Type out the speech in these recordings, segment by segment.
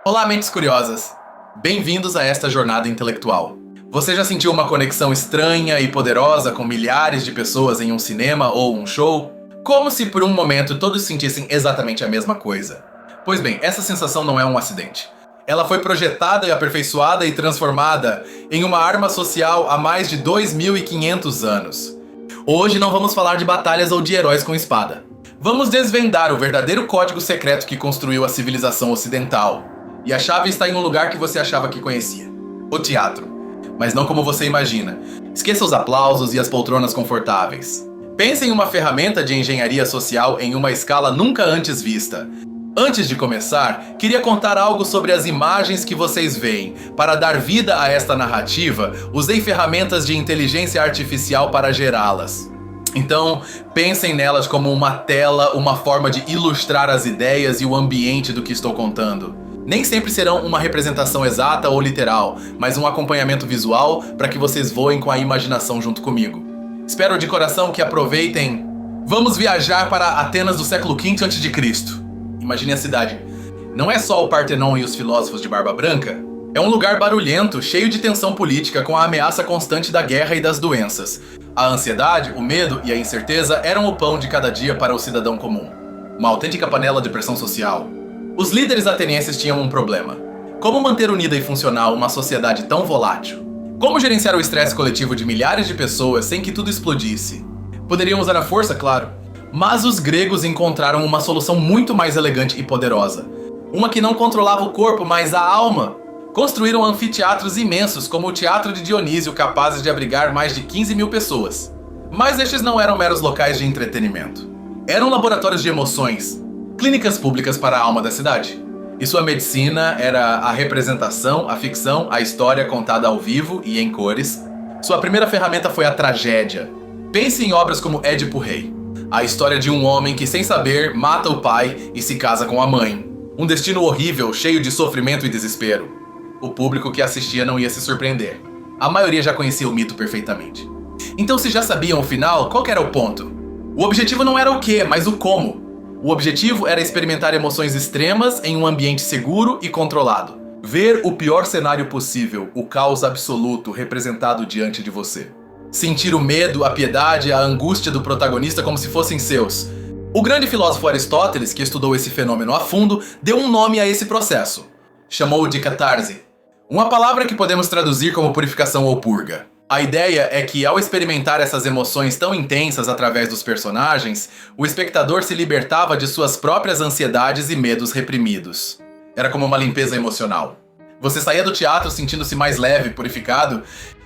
Olá, mentes curiosas! Bem-vindos a esta jornada intelectual. Você já sentiu uma conexão estranha e poderosa com milhares de pessoas em um cinema ou um show? Como se por um momento todos sentissem exatamente a mesma coisa. Pois bem, essa sensação não é um acidente. Ela foi projetada e aperfeiçoada e transformada em uma arma social há mais de 2.500 anos. Hoje não vamos falar de batalhas ou de heróis com espada. Vamos desvendar o verdadeiro código secreto que construiu a civilização ocidental. E a chave está em um lugar que você achava que conhecia. O teatro. Mas não como você imagina. Esqueça os aplausos e as poltronas confortáveis. Pense em uma ferramenta de engenharia social em uma escala nunca antes vista. Antes de começar, queria contar algo sobre as imagens que vocês veem. Para dar vida a esta narrativa, usei ferramentas de inteligência artificial para gerá-las. Então, pensem nelas como uma tela, uma forma de ilustrar as ideias e o ambiente do que estou contando. Nem sempre serão uma representação exata ou literal, mas um acompanhamento visual para que vocês voem com a imaginação junto comigo. Espero de coração que aproveitem. Vamos viajar para Atenas do século V a.C. Imagine a cidade. Não é só o Partenon e os filósofos de barba branca. É um lugar barulhento, cheio de tensão política, com a ameaça constante da guerra e das doenças. A ansiedade, o medo e a incerteza eram o pão de cada dia para o cidadão comum. Uma autêntica panela de pressão social. Os líderes atenienses tinham um problema. Como manter unida e funcional uma sociedade tão volátil? Como gerenciar o estresse coletivo de milhares de pessoas sem que tudo explodisse? Poderiam usar a força, claro. Mas os gregos encontraram uma solução muito mais elegante e poderosa. Uma que não controlava o corpo, mas a alma. Construíram anfiteatros imensos, como o Teatro de Dionísio, capazes de abrigar mais de 15 mil pessoas. Mas estes não eram meros locais de entretenimento. Eram laboratórios de emoções. Clínicas públicas para a alma da cidade. E sua medicina era a representação, a ficção, a história contada ao vivo e em cores. Sua primeira ferramenta foi a tragédia. Pense em obras como Édipo Rei. A história de um homem que, sem saber, mata o pai e se casa com a mãe. Um destino horrível, cheio de sofrimento e desespero. O público que assistia não ia se surpreender. A maioria já conhecia o mito perfeitamente. Então, se já sabiam o final, qual que era o ponto? O objetivo não era o quê, mas o como. O objetivo era experimentar emoções extremas em um ambiente seguro e controlado. Ver o pior cenário possível, o caos absoluto representado diante de você. Sentir o medo, a piedade, a angústia do protagonista como se fossem seus. O grande filósofo Aristóteles, que estudou esse fenômeno a fundo, deu um nome a esse processo. Chamou-o de catarse. Uma palavra que podemos traduzir como purificação ou purga. A ideia é que, ao experimentar essas emoções tão intensas através dos personagens, o espectador se libertava de suas próprias ansiedades e medos reprimidos. Era como uma limpeza emocional. Você saía do teatro sentindo-se mais leve, purificado.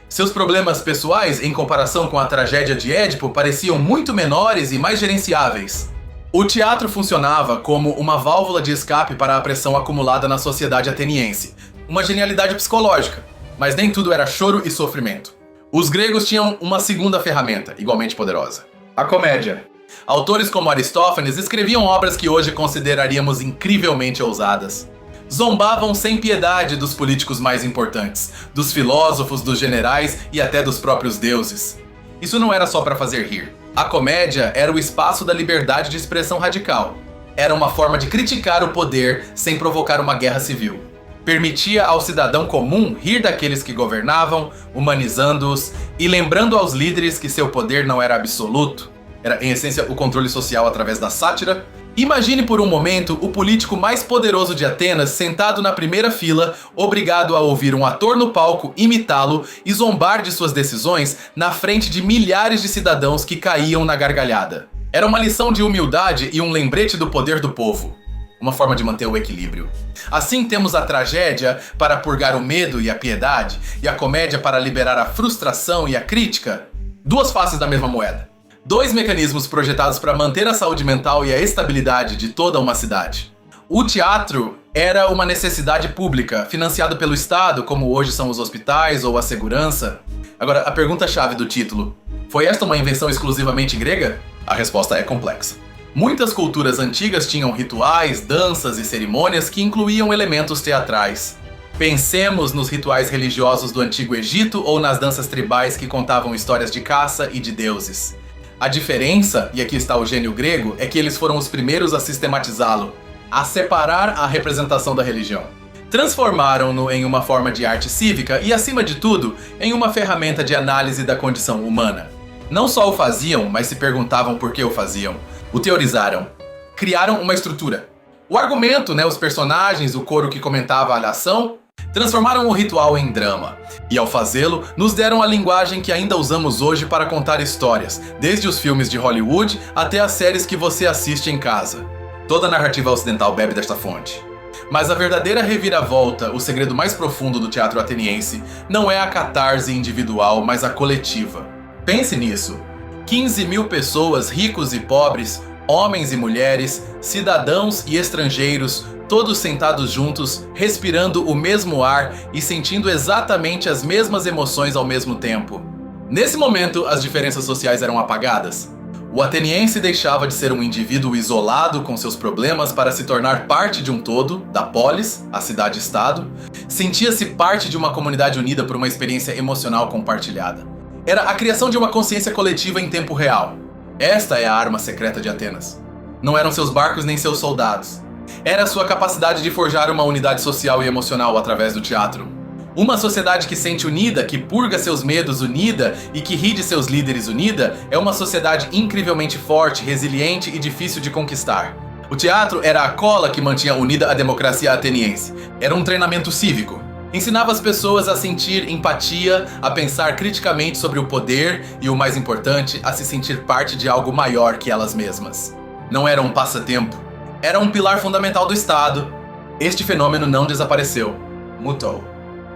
Seus problemas pessoais, em comparação com a tragédia de Édipo, pareciam muito menores e mais gerenciáveis. O teatro funcionava como uma válvula de escape para a pressão acumulada na sociedade ateniense. Uma genialidade psicológica, mas nem tudo era choro e sofrimento. Os gregos tinham uma segunda ferramenta, igualmente poderosa: a comédia. Autores como Aristófanes escreviam obras que hoje consideraríamos incrivelmente ousadas. Zombavam sem piedade dos políticos mais importantes, dos filósofos, dos generais e até dos próprios deuses. Isso não era só para fazer rir. A comédia era o espaço da liberdade de expressão radical. Era uma forma de criticar o poder sem provocar uma guerra civil. Permitia ao cidadão comum rir daqueles que governavam, humanizando-os e lembrando aos líderes que seu poder não era absoluto. Era, em essência, o controle social através da sátira. Imagine por um momento o político mais poderoso de Atenas sentado na primeira fila, obrigado a ouvir um ator no palco imitá-lo e zombar de suas decisões na frente de milhares de cidadãos que caíam na gargalhada. Era uma lição de humildade e um lembrete do poder do povo. Uma forma de manter o equilíbrio. Assim temos a tragédia para purgar o medo e a piedade, e a comédia para liberar a frustração e a crítica. Duas faces da mesma moeda. Dois mecanismos projetados para manter a saúde mental e a estabilidade de toda uma cidade. O teatro era uma necessidade pública, financiado pelo Estado, como hoje são os hospitais ou a segurança. Agora, a pergunta-chave do título: foi esta uma invenção exclusivamente grega? A resposta é complexa. Muitas culturas antigas tinham rituais, danças e cerimônias que incluíam elementos teatrais. Pensemos nos rituais religiosos do Antigo Egito ou nas danças tribais que contavam histórias de caça e de deuses. A diferença, e aqui está o gênio grego, é que eles foram os primeiros a sistematizá-lo, a separar a representação da religião. Transformaram-no em uma forma de arte cívica e, acima de tudo, em uma ferramenta de análise da condição humana. Não só o faziam, mas se perguntavam por que o faziam. O teorizaram. Criaram uma estrutura. O argumento, os personagens, o coro que comentava a ação, transformaram o ritual em drama. E ao fazê-lo, nos deram a linguagem que ainda usamos hoje para contar histórias, desde os filmes de Hollywood até as séries que você assiste em casa. Toda a narrativa ocidental bebe desta fonte. Mas a verdadeira reviravolta, o segredo mais profundo do teatro ateniense, não é a catarse individual, mas a coletiva. Pense nisso. 15 mil pessoas, ricos e pobres, homens e mulheres, cidadãos e estrangeiros, todos sentados juntos, respirando o mesmo ar e sentindo exatamente as mesmas emoções ao mesmo tempo. Nesse momento, as diferenças sociais eram apagadas. O ateniense deixava de ser um indivíduo isolado com seus problemas para se tornar parte de um todo, da polis, a cidade-estado. Sentia-se parte de uma comunidade unida por uma experiência emocional compartilhada. Era a criação de uma consciência coletiva em tempo real. Esta é a arma secreta de Atenas. Não eram seus barcos nem seus soldados. Era a sua capacidade de forjar uma unidade social e emocional através do teatro. Uma sociedade que sente unida, que purga seus medos unida e que ri de seus líderes unida, é uma sociedade incrivelmente forte, resiliente e difícil de conquistar. O teatro era a cola que mantinha unida a democracia ateniense. Era um treinamento cívico. Ensinava as pessoas a sentir empatia, a pensar criticamente sobre o poder e, o mais importante, a se sentir parte de algo maior que elas mesmas. Não era um passatempo. Era um pilar fundamental do Estado. Este fenômeno não desapareceu. Mutou.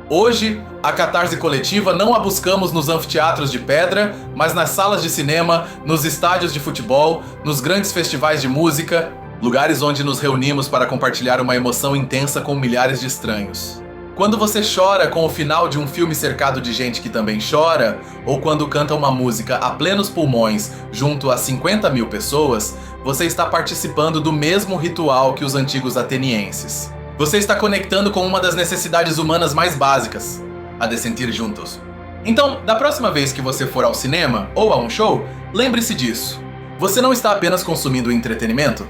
Hoje, a catarse coletiva não a buscamos nos anfiteatros de pedra, mas nas salas de cinema, nos estádios de futebol, nos grandes festivais de música, lugares onde nos reunimos para compartilhar uma emoção intensa com milhares de estranhos. Quando você chora com o final de um filme cercado de gente que também chora, ou quando canta uma música a plenos pulmões junto a 50 mil pessoas, você está participando do mesmo ritual que os antigos atenienses. Você está conectando com uma das necessidades humanas mais básicas, a de sentir juntos. Então, da próxima vez que você for ao cinema ou a um show, lembre-se disso. Você não está apenas consumindo entretenimento.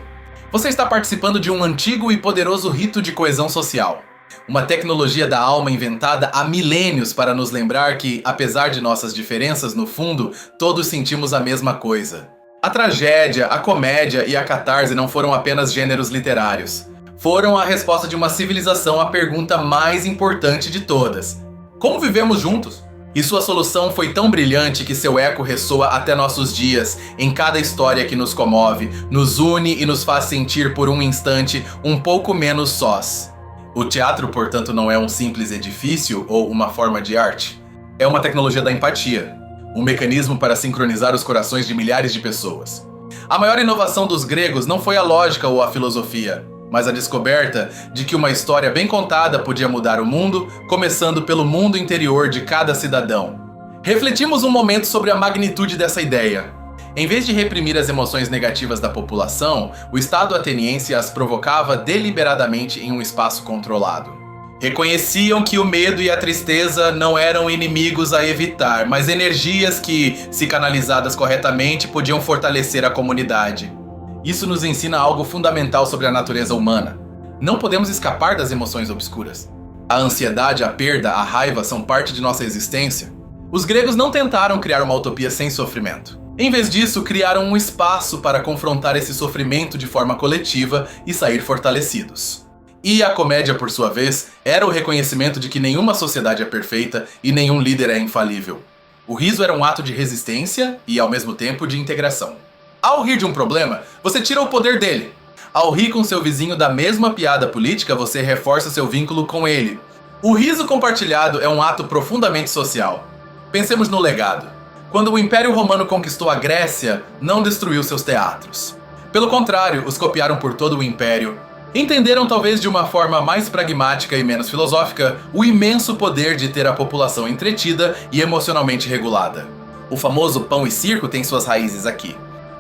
Você está participando de um antigo e poderoso rito de coesão social. Uma tecnologia da alma inventada há milênios para nos lembrar que, apesar de nossas diferenças, no fundo, todos sentimos a mesma coisa. A tragédia, a comédia e a catarse não foram apenas gêneros literários. Foram a resposta de uma civilização à pergunta mais importante de todas: como vivemos juntos? E sua solução foi tão brilhante que seu eco ressoa até nossos dias, em cada história que nos comove, nos une e nos faz sentir por um instante um pouco menos sós. O teatro, portanto, não é um simples edifício ou uma forma de arte. É uma tecnologia da empatia, um mecanismo para sincronizar os corações de milhares de pessoas. A maior inovação dos gregos não foi a lógica ou a filosofia, mas a descoberta de que uma história bem contada podia mudar o mundo, começando pelo mundo interior de cada cidadão. Refletimos um momento sobre a magnitude dessa ideia. Em vez de reprimir as emoções negativas da população, o Estado ateniense as provocava deliberadamente em um espaço controlado. Reconheciam que o medo e a tristeza não eram inimigos a evitar, mas energias que, se canalizadas corretamente, podiam fortalecer a comunidade. Isso nos ensina algo fundamental sobre a natureza humana. Não podemos escapar das emoções obscuras. A ansiedade, a perda, a raiva são parte de nossa existência. Os gregos não tentaram criar uma utopia sem sofrimento. Em vez disso, criaram um espaço para confrontar esse sofrimento de forma coletiva e sair fortalecidos. E a comédia, por sua vez, era o reconhecimento de que nenhuma sociedade é perfeita e nenhum líder é infalível. O riso era um ato de resistência e, ao mesmo tempo, de integração. Ao rir de um problema, você tira o poder dele. Ao rir com seu vizinho da mesma piada política, você reforça seu vínculo com ele. O riso compartilhado é um ato profundamente social. Pensemos no legado. Quando o Império Romano conquistou a Grécia, não destruiu seus teatros. Pelo contrário, os copiaram por todo o Império. Entenderam, talvez de uma forma mais pragmática e menos filosófica, o imenso poder de ter a população entretida e emocionalmente regulada. O famoso pão e circo tem suas raízes aqui.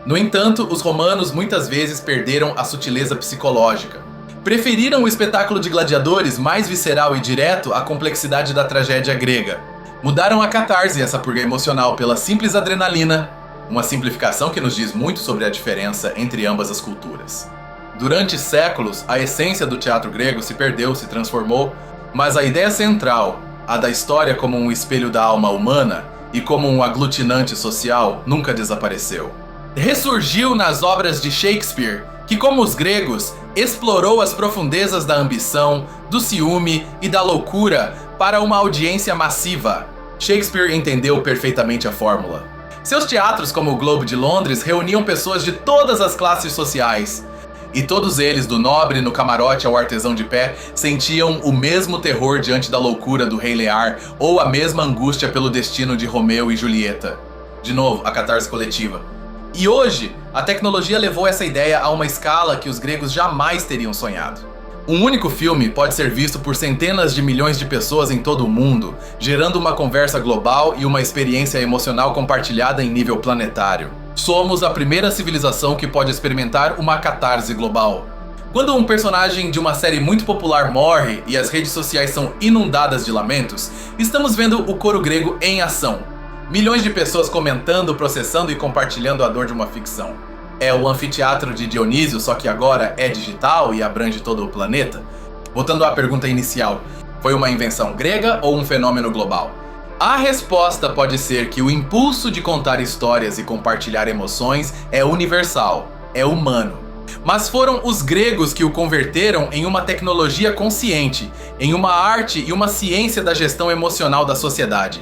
No entanto, os romanos muitas vezes perderam a sutileza psicológica. Preferiram o espetáculo de gladiadores mais visceral e direto à complexidade da tragédia grega. Mudaram a catarse, essa purga emocional, pela simples adrenalina, uma simplificação que nos diz muito sobre a diferença entre ambas as culturas. Durante séculos, a essência do teatro grego se perdeu, se transformou, mas a ideia central, a da história como um espelho da alma humana e como um aglutinante social, nunca desapareceu. Ressurgiu nas obras de Shakespeare, que, como os gregos, explorou as profundezas da ambição, do ciúme e da loucura para uma audiência massiva. Shakespeare entendeu perfeitamente a fórmula. Seus teatros, como o Globe de Londres, reuniam pessoas de todas as classes sociais. E todos eles, do nobre no camarote ao artesão de pé, sentiam o mesmo terror diante da loucura do Rei Lear ou a mesma angústia pelo destino de Romeu e Julieta. De novo, a catarse coletiva. E hoje, a tecnologia levou essa ideia a uma escala que os gregos jamais teriam sonhado. Um único filme pode ser visto por centenas de milhões de pessoas em todo o mundo, gerando uma conversa global e uma experiência emocional compartilhada em nível planetário. Somos a primeira civilização que pode experimentar uma catarse global. Quando um personagem de uma série muito popular morre e as redes sociais são inundadas de lamentos, estamos vendo o coro grego em ação. Milhões de pessoas comentando, processando e compartilhando a dor de uma ficção. É o anfiteatro de Dionísio, só que agora é digital e abrange todo o planeta? Voltando à pergunta inicial, foi uma invenção grega ou um fenômeno global? A resposta pode ser que o impulso de contar histórias e compartilhar emoções é universal, é humano. Mas foram os gregos que o converteram em uma tecnologia consciente, em uma arte e uma ciência da gestão emocional da sociedade.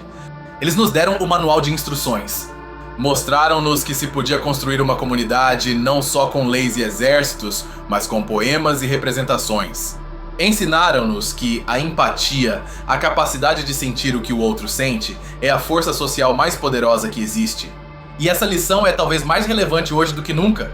Eles nos deram o manual de instruções. Mostraram-nos que se podia construir uma comunidade não só com leis e exércitos, mas com poemas e representações. Ensinaram-nos que a empatia, a capacidade de sentir o que o outro sente, é a força social mais poderosa que existe. E essa lição é talvez mais relevante hoje do que nunca.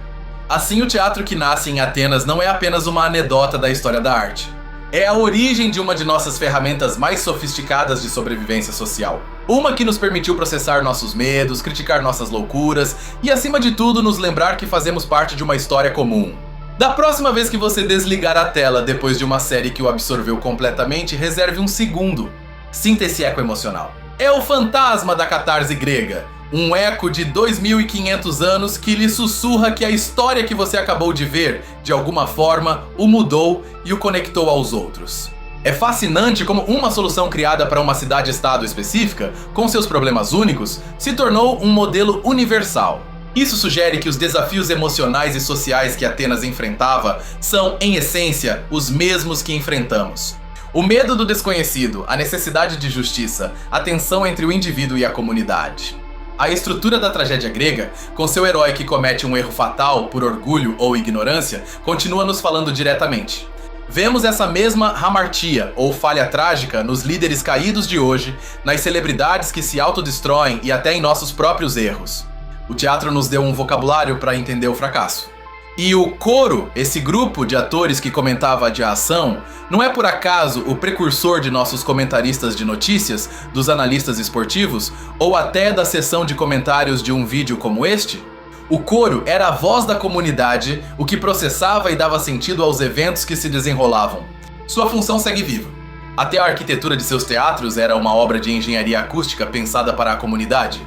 Assim, o teatro que nasce em Atenas não é apenas uma anedota da história da arte. É a origem de uma de nossas ferramentas mais sofisticadas de sobrevivência social. Uma que nos permitiu processar nossos medos, criticar nossas loucuras e, acima de tudo, nos lembrar que fazemos parte de uma história comum. Da próxima vez que você desligar a tela depois de uma série que o absorveu completamente, reserve um segundo. Sinta esse eco emocional. É o fantasma da catarse grega. Um eco de 2500 anos que lhe sussurra que a história que você acabou de ver, de alguma forma, o mudou e o conectou aos outros. É fascinante como uma solução criada para uma cidade-estado específica, com seus problemas únicos, se tornou um modelo universal. Isso sugere que os desafios emocionais e sociais que Atenas enfrentava são, em essência, os mesmos que enfrentamos. O medo do desconhecido, a necessidade de justiça, a tensão entre o indivíduo e a comunidade. A estrutura da tragédia grega, com seu herói que comete um erro fatal por orgulho ou ignorância, continua nos falando diretamente. Vemos essa mesma hamartia, ou falha trágica, nos líderes caídos de hoje, nas celebridades que se autodestroem e até em nossos próprios erros. O teatro nos deu um vocabulário para entender o fracasso. E o coro, esse grupo de atores que comentava de ação, não é por acaso o precursor de nossos comentaristas de notícias, dos analistas esportivos, ou até da sessão de comentários de um vídeo como este? O coro era a voz da comunidade, o que processava e dava sentido aos eventos que se desenrolavam. Sua função segue viva. Até a arquitetura de seus teatros era uma obra de engenharia acústica pensada para a comunidade.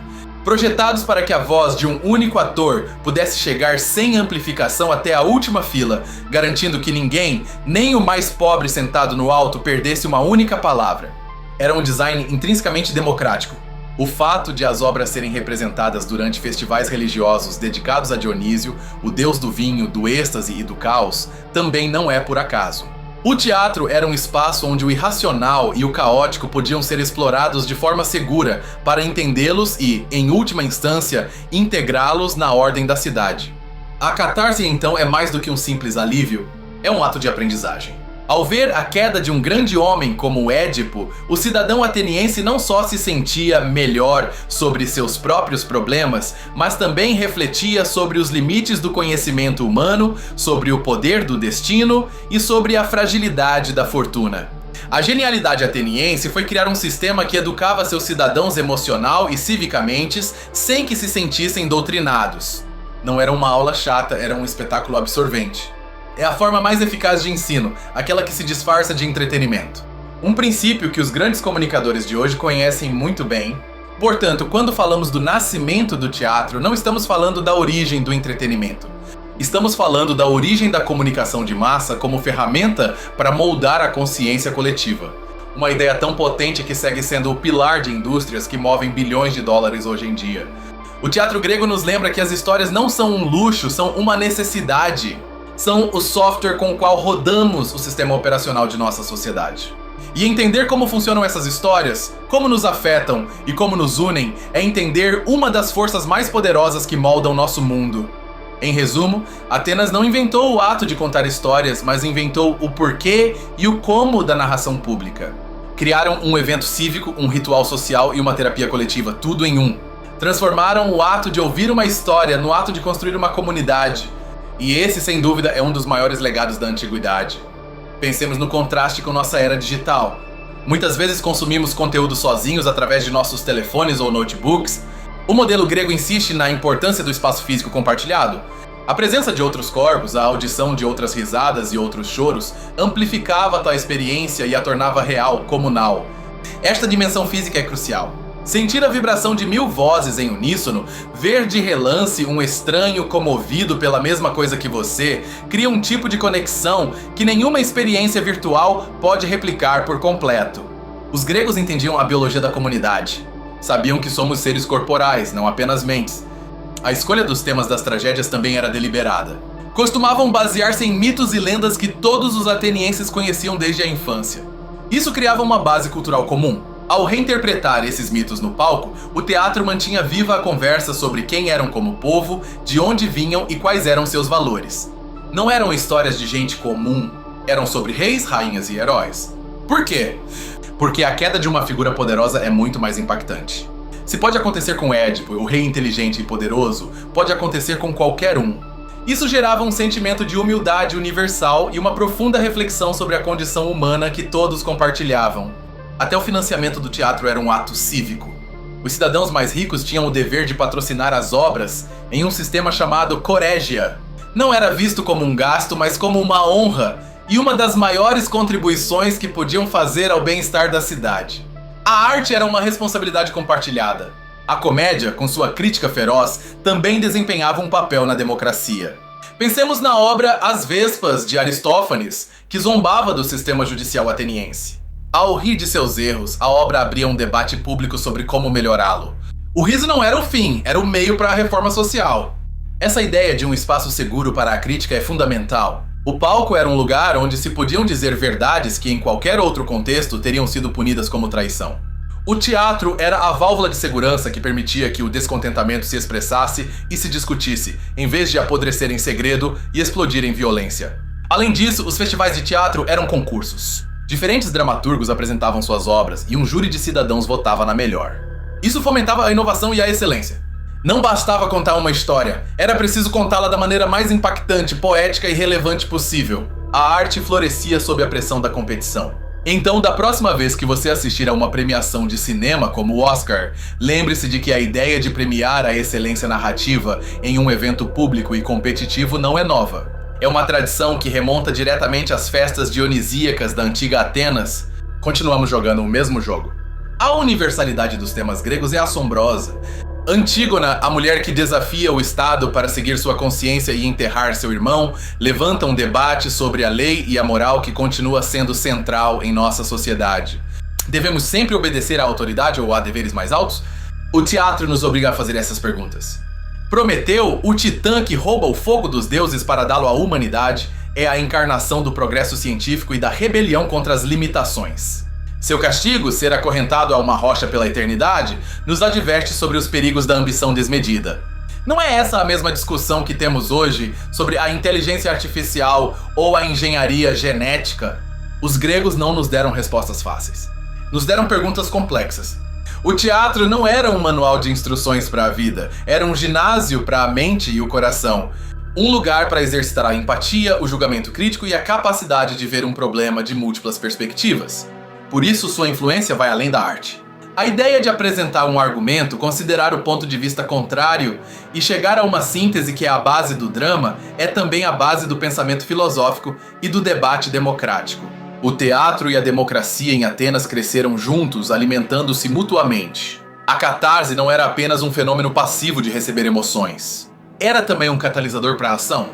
Projetados para que a voz de um único ator pudesse chegar sem amplificação até a última fila, garantindo que ninguém, nem o mais pobre sentado no alto, perdesse uma única palavra. Era um design intrinsecamente democrático. O fato de as obras serem representadas durante festivais religiosos dedicados a Dionísio, o deus do vinho, do êxtase e do caos, também não é por acaso. O teatro era um espaço onde o irracional e o caótico podiam ser explorados de forma segura para entendê-los e, em última instância, integrá-los na ordem da cidade. A catarse, então, é mais do que um simples alívio, é um ato de aprendizagem. Ao ver a queda de um grande homem como Édipo, o cidadão ateniense não só se sentia melhor sobre seus próprios problemas, mas também refletia sobre os limites do conhecimento humano, sobre o poder do destino e sobre a fragilidade da fortuna. A genialidade ateniense foi criar um sistema que educava seus cidadãos emocional e civicamente sem que se sentissem doutrinados. Não era uma aula chata, era um espetáculo absorvente. É a forma mais eficaz de ensino, aquela que se disfarça de entretenimento. Um princípio que os grandes comunicadores de hoje conhecem muito bem. Portanto, quando falamos do nascimento do teatro, não estamos falando da origem do entretenimento. Estamos falando da origem da comunicação de massa como ferramenta para moldar a consciência coletiva. Uma ideia tão potente que segue sendo o pilar de indústrias que movem bilhões de dólares hoje em dia. O teatro grego nos lembra que as histórias não são um luxo, são uma necessidade. São o software com o qual rodamos o sistema operacional de nossa sociedade. E entender como funcionam essas histórias, como nos afetam e como nos unem, é entender uma das forças mais poderosas que moldam nosso mundo. Em resumo, Atenas não inventou o ato de contar histórias, mas inventou o porquê e o como da narração pública. Criaram um evento cívico, um ritual social e uma terapia coletiva, tudo em um. Transformaram o ato de ouvir uma história no ato de construir uma comunidade. E esse, sem dúvida, é um dos maiores legados da antiguidade. Pensemos no contraste com nossa era digital. Muitas vezes consumimos conteúdo sozinhos através de nossos telefones ou notebooks. O modelo grego insiste na importância do espaço físico compartilhado. A presença de outros corpos, a audição de outras risadas e outros choros amplificava tal experiência e a tornava real, comunal. Esta dimensão física é crucial. Sentir a vibração de 1000 vozes em uníssono, ver de relance um estranho comovido pela mesma coisa que você, cria um tipo de conexão que nenhuma experiência virtual pode replicar por completo. Os gregos entendiam a biologia da comunidade. Sabiam que somos seres corporais, não apenas mentes. A escolha dos temas das tragédias também era deliberada. Costumavam basear-se em mitos e lendas que todos os atenienses conheciam desde a infância. Isso criava uma base cultural comum. Ao reinterpretar esses mitos no palco, o teatro mantinha viva a conversa sobre quem eram como povo, de onde vinham e quais eram seus valores. Não eram histórias de gente comum, eram sobre reis, rainhas e heróis. Por quê? Porque a queda de uma figura poderosa é muito mais impactante. Se pode acontecer com Édipo, o rei inteligente e poderoso, pode acontecer com qualquer um. Isso gerava um sentimento de humildade universal e uma profunda reflexão sobre a condição humana que todos compartilhavam. Até o financiamento do teatro era um ato cívico. Os cidadãos mais ricos tinham o dever de patrocinar as obras em um sistema chamado choregia. Não era visto como um gasto, mas como uma honra e uma das maiores contribuições que podiam fazer ao bem-estar da cidade. A arte era uma responsabilidade compartilhada. A comédia, com sua crítica feroz, também desempenhava um papel na democracia. Pensemos na obra As Vespas, de Aristófanes, que zombava do sistema judicial ateniense. Ao rir de seus erros, a obra abria um debate público sobre como melhorá-lo. O riso não era o fim, era o meio para a reforma social. Essa ideia de um espaço seguro para a crítica é fundamental. O palco era um lugar onde se podiam dizer verdades que em qualquer outro contexto teriam sido punidas como traição. O teatro era a válvula de segurança que permitia que o descontentamento se expressasse e se discutisse, em vez de apodrecer em segredo e explodir em violência. Além disso, os festivais de teatro eram concursos. Diferentes dramaturgos apresentavam suas obras e um júri de cidadãos votava na melhor. Isso fomentava a inovação e a excelência. Não bastava contar uma história, era preciso contá-la da maneira mais impactante, poética e relevante possível. A arte florescia sob a pressão da competição. Então, da próxima vez que você assistir a uma premiação de cinema como o Oscar, lembre-se de que a ideia de premiar a excelência narrativa em um evento público e competitivo não é nova. É uma tradição que remonta diretamente às festas dionisíacas da antiga Atenas. Continuamos jogando o mesmo jogo. A universalidade dos temas gregos é assombrosa. Antígona, a mulher que desafia o Estado para seguir sua consciência e enterrar seu irmão, levanta um debate sobre a lei e a moral que continua sendo central em nossa sociedade. Devemos sempre obedecer à autoridade ou a deveres mais altos? O teatro nos obriga a fazer essas perguntas. Prometeu, o titã que rouba o fogo dos deuses para dá-lo à humanidade, é a encarnação do progresso científico e da rebelião contra as limitações. Seu castigo, ser acorrentado a uma rocha pela eternidade, nos adverte sobre os perigos da ambição desmedida. Não é essa a mesma discussão que temos hoje sobre a inteligência artificial ou a engenharia genética? Os gregos não nos deram respostas fáceis. Nos deram perguntas complexas. O teatro não era um manual de instruções para a vida, era um ginásio para a mente e o coração. Um lugar para exercitar a empatia, o julgamento crítico e a capacidade de ver um problema de múltiplas perspectivas. Por isso, sua influência vai além da arte. A ideia de apresentar um argumento, considerar o ponto de vista contrário e chegar a uma síntese que é a base do drama é também a base do pensamento filosófico e do debate democrático. O teatro e a democracia em Atenas cresceram juntos, alimentando-se mutuamente. A catarse não era apenas um fenômeno passivo de receber emoções. Era também um catalisador para a ação.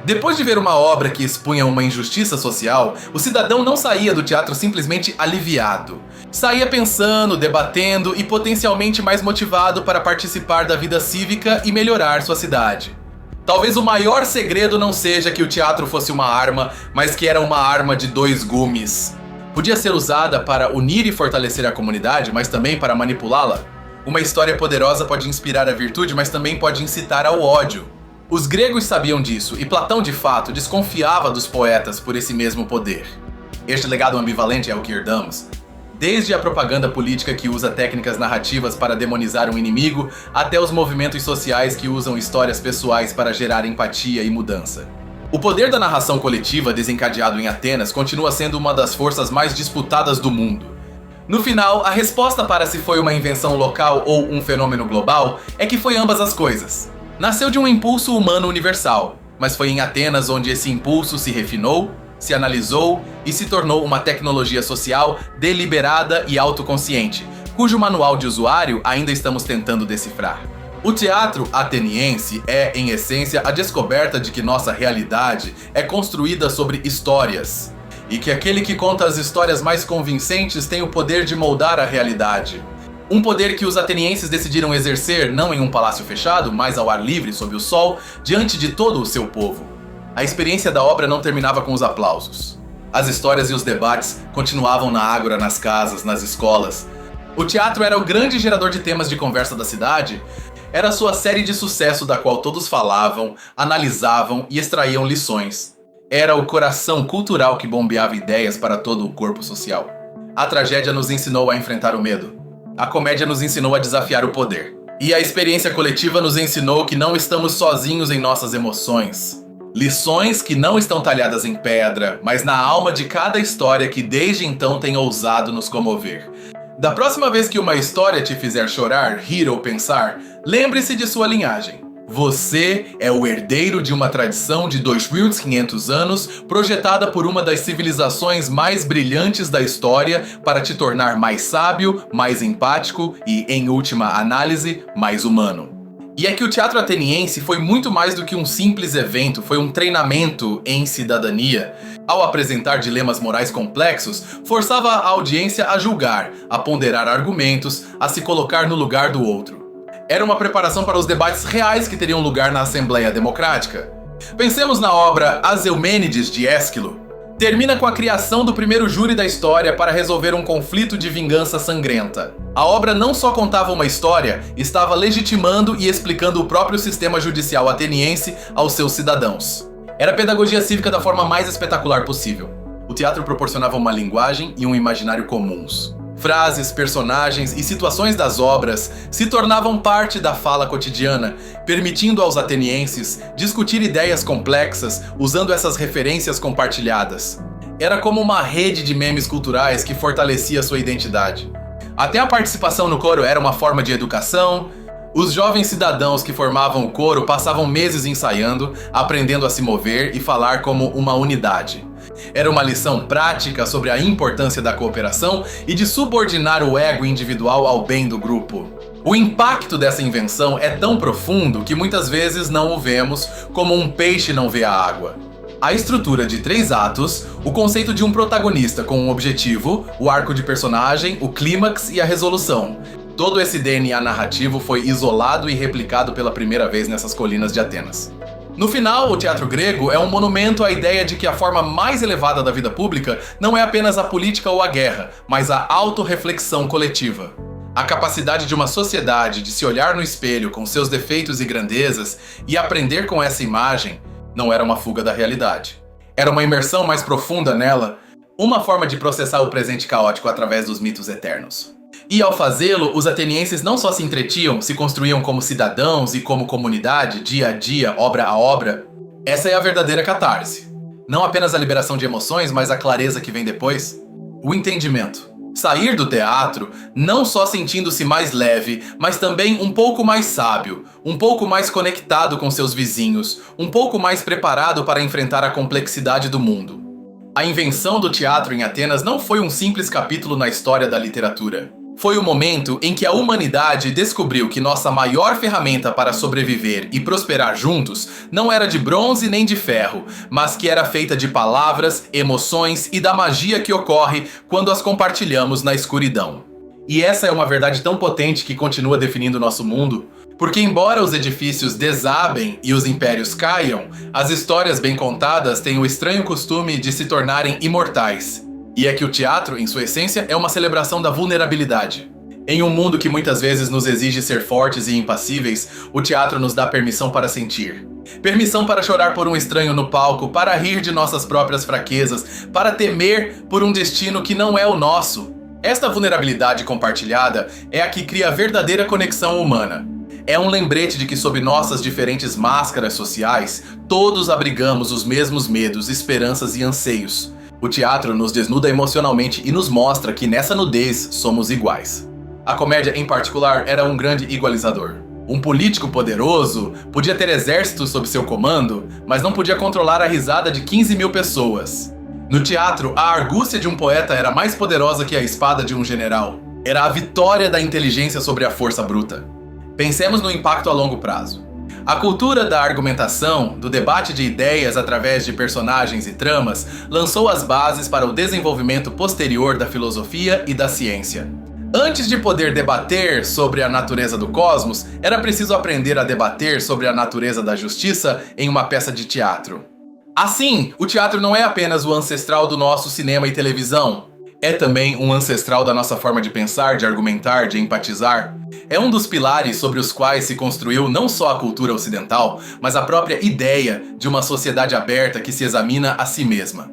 Depois de ver uma obra que expunha uma injustiça social, o cidadão não saía do teatro simplesmente aliviado. Saía pensando, debatendo e potencialmente mais motivado para participar da vida cívica e melhorar sua cidade. Talvez o maior segredo não seja que o teatro fosse uma arma, mas que era uma arma de 2 gumes. Podia ser usada para unir e fortalecer a comunidade, mas também para manipulá-la. Uma história poderosa pode inspirar a virtude, mas também pode incitar ao ódio. Os gregos sabiam disso, e Platão, de fato, desconfiava dos poetas por esse mesmo poder. Este legado ambivalente é o que herdamos. Desde a propaganda política que usa técnicas narrativas para demonizar um inimigo, até os movimentos sociais que usam histórias pessoais para gerar empatia e mudança. O poder da narração coletiva desencadeado em Atenas continua sendo uma das forças mais disputadas do mundo. No final, a resposta para se foi uma invenção local ou um fenômeno global é que foi ambas as coisas. Nasceu de um impulso humano universal, mas foi em Atenas onde esse impulso se refinou, se analisou e se tornou uma tecnologia social deliberada e autoconsciente, cujo manual de usuário ainda estamos tentando decifrar. O teatro ateniense é, em essência, a descoberta de que nossa realidade é construída sobre histórias, e que aquele que conta as histórias mais convincentes tem o poder de moldar a realidade. Um poder que os atenienses decidiram exercer não em um palácio fechado, mas ao ar livre, sob o sol, diante de todo o seu povo. A experiência da obra não terminava com os aplausos. As histórias e os debates continuavam na ágora, nas casas, nas escolas. O teatro era o grande gerador de temas de conversa da cidade. Era sua série de sucesso da qual todos falavam, analisavam e extraíam lições. Era o coração cultural que bombeava ideias para todo o corpo social. A tragédia nos ensinou a enfrentar o medo. A comédia nos ensinou a desafiar o poder. E a experiência coletiva nos ensinou que não estamos sozinhos em nossas emoções. Lições que não estão talhadas em pedra, mas na alma de cada história que desde então tem ousado nos comover. Da próxima vez que uma história te fizer chorar, rir ou pensar, lembre-se de sua linhagem. Você é o herdeiro de uma tradição de 2500 anos projetada por uma das civilizações mais brilhantes da história para te tornar mais sábio, mais empático e, em última análise, mais humano. E é que o teatro ateniense foi muito mais do que um simples evento, foi um treinamento em cidadania. Ao apresentar dilemas morais complexos, forçava a audiência a julgar, a ponderar argumentos, a se colocar no lugar do outro. Era uma preparação para os debates reais que teriam lugar na Assembleia Democrática. Pensemos na obra As Eumênides de Ésquilo. Termina com a criação do primeiro júri da história para resolver um conflito de vingança sangrenta. A obra não só contava uma história, estava legitimando e explicando o próprio sistema judicial ateniense aos seus cidadãos. Era pedagogia cívica da forma mais espetacular possível. O teatro proporcionava uma linguagem e um imaginário comuns. Frases, personagens e situações das obras se tornavam parte da fala cotidiana, permitindo aos atenienses discutir ideias complexas usando essas referências compartilhadas. Era como uma rede de memes culturais que fortalecia sua identidade. Até a participação no coro era uma forma de educação. Os jovens cidadãos que formavam o coro passavam meses ensaiando, aprendendo a se mover e falar como uma unidade. Era uma lição prática sobre a importância da cooperação e de subordinar o ego individual ao bem do grupo. O impacto dessa invenção é tão profundo que muitas vezes não o vemos como um peixe não vê a água. A estrutura de 3 atos, o conceito de um protagonista com um objetivo, o arco de personagem, o clímax e a resolução. Todo esse DNA narrativo foi isolado e replicado pela primeira vez nessas colinas de Atenas. No final, o teatro grego é um monumento à ideia de que a forma mais elevada da vida pública não é apenas a política ou a guerra, mas a autorreflexão coletiva. A capacidade de uma sociedade de se olhar no espelho com seus defeitos e grandezas e aprender com essa imagem não era uma fuga da realidade. Era uma imersão mais profunda nela, uma forma de processar o presente caótico através dos mitos eternos. E ao fazê-lo, os atenienses não só se entretiam, se construíam como cidadãos e como comunidade, dia a dia, obra a obra. Essa é a verdadeira catarse. Não apenas a liberação de emoções, mas a clareza que vem depois. O entendimento. Sair do teatro não só sentindo-se mais leve, mas também um pouco mais sábio, um pouco mais conectado com seus vizinhos, um pouco mais preparado para enfrentar a complexidade do mundo. A invenção do teatro em Atenas não foi um simples capítulo na história da literatura. Foi o momento em que a humanidade descobriu que nossa maior ferramenta para sobreviver e prosperar juntos não era de bronze nem de ferro, mas que era feita de palavras, emoções e da magia que ocorre quando as compartilhamos na escuridão. E essa é uma verdade tão potente que continua definindo nosso mundo, porque embora os edifícios desabem e os impérios caiam, as histórias bem contadas têm o estranho costume de se tornarem imortais. E é que o teatro, em sua essência, é uma celebração da vulnerabilidade. Em um mundo que muitas vezes nos exige ser fortes e impassíveis, o teatro nos dá permissão para sentir. Permissão para chorar por um estranho no palco, para rir de nossas próprias fraquezas, para temer por um destino que não é o nosso. Esta vulnerabilidade compartilhada é a que cria a verdadeira conexão humana. É um lembrete de que sob nossas diferentes máscaras sociais, todos abrigamos os mesmos medos, esperanças e anseios. O teatro nos desnuda emocionalmente e nos mostra que nessa nudez somos iguais. A comédia, em particular, era um grande igualizador. Um político poderoso podia ter exércitos sob seu comando, mas não podia controlar a risada de 15 mil pessoas. No teatro, a argúcia de um poeta era mais poderosa que a espada de um general. Era a vitória da inteligência sobre a força bruta. Pensemos no impacto a longo prazo. A cultura da argumentação, do debate de ideias através de personagens e tramas, lançou as bases para o desenvolvimento posterior da filosofia e da ciência. Antes de poder debater sobre a natureza do cosmos, era preciso aprender a debater sobre a natureza da justiça em uma peça de teatro. Assim, o teatro não é apenas o ancestral do nosso cinema e televisão. É também um ancestral da nossa forma de pensar, de argumentar, de empatizar. É um dos pilares sobre os quais se construiu não só a cultura ocidental, mas a própria ideia de uma sociedade aberta que se examina a si mesma.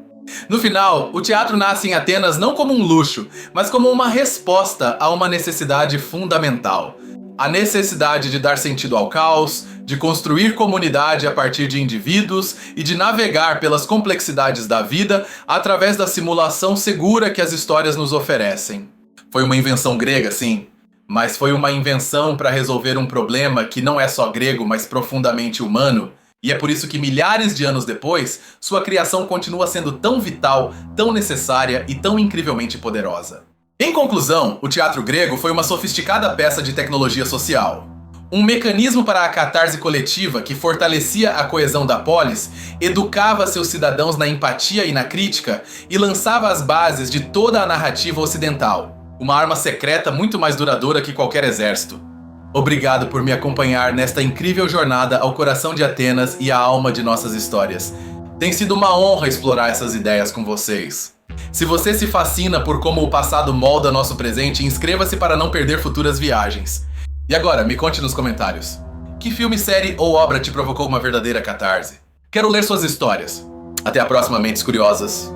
No final, o teatro nasce em Atenas não como um luxo, mas como uma resposta a uma necessidade fundamental. A necessidade de dar sentido ao caos, de construir comunidade a partir de indivíduos e de navegar pelas complexidades da vida através da simulação segura que as histórias nos oferecem. Foi uma invenção grega, sim, mas foi uma invenção para resolver um problema que não é só grego, mas profundamente humano, e é por isso que milhares de anos depois, sua criação continua sendo tão vital, tão necessária e tão incrivelmente poderosa. Em conclusão, o teatro grego foi uma sofisticada peça de tecnologia social. Um mecanismo para a catarse coletiva que fortalecia a coesão da polis, educava seus cidadãos na empatia e na crítica e lançava as bases de toda a narrativa ocidental. Uma arma secreta muito mais duradoura que qualquer exército. Obrigado por me acompanhar nesta incrível jornada ao coração de Atenas e à alma de nossas histórias. Tem sido uma honra explorar essas ideias com vocês. Se você se fascina por como o passado molda nosso presente, inscreva-se para não perder futuras viagens. E agora, me conte nos comentários. Que filme, série ou obra te provocou uma verdadeira catarse? Quero ler suas histórias. Até a próxima, Mentes Curiosas.